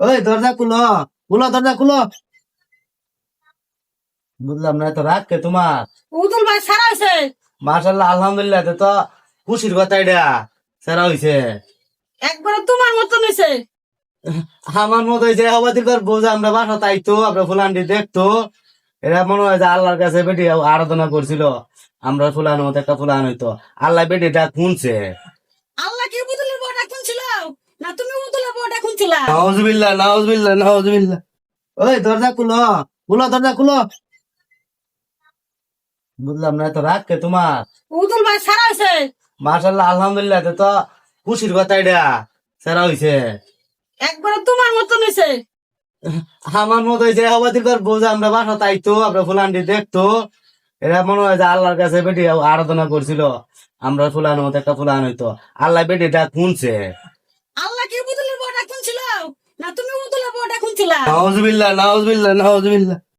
ওই দরজা খুলো, খুলো দরজা খুলো। বুঝলাম না, তো রাগ কে তোমার? উদুল ভাই সারা হয়েছে। মাশাল্লাহ, আলহামদুলিল্লাহ, তো তো খুশির কথা এটা। সেরা হইছে। একবারে তোমার মতন হয়েছে। আমার মতো হয়েছে হবাদির পর বোঝা, আমরা বাসা তাইতো, আমরা ফুলানটি দেখতো। এরা মনে হয় যে আল্লাহর কাছে বেটি আরাধনা করছিল, আমরা ফুলানোর মতো একটা ফুলান হইতো। আল্লাহ বেটিটা শুনছে। আল্লাহ কি উদুলের বউটা খুনছিল? না তুমি উদুলের বউটা খুনছিলা? নাউজুবিল্লাহ, নাউজুবিল্লাহ, নাউজুবিল্লাহ। ওই দরজা খুলো, খুলো দরজা খুলো। বুঝলাম না, তো রাগ কে তোমার? উদুল ভাই সারা হয়েছে। মাশাল্লাহ, আলহামদুলিল্লাহ, তো তো খুশির কথা এটা। সেরা হইছে। একবারে তোমার মতন হয়েছে। আমার মতো হয়েছে হবাদির পর বোঝা, আমরা বাসা তাইতো, আমরা ফুলানটি দেখতো। এরা মনে হয় যে আল্লাহর কাছে বেটি আরাধনা করছিল, আমরা ফুলানোর মতো একটা ফুলান হইতো। আল্লাহ বেটিটা শুনছে। আল্লাহ কি উদুলের বউটা খুনছিল? না তুমি উদুলের বউটা খুনছিলা? নাউজুবিল্লাহ, নাউজুবিল্লাহ, নাউজুবিল্লাহ।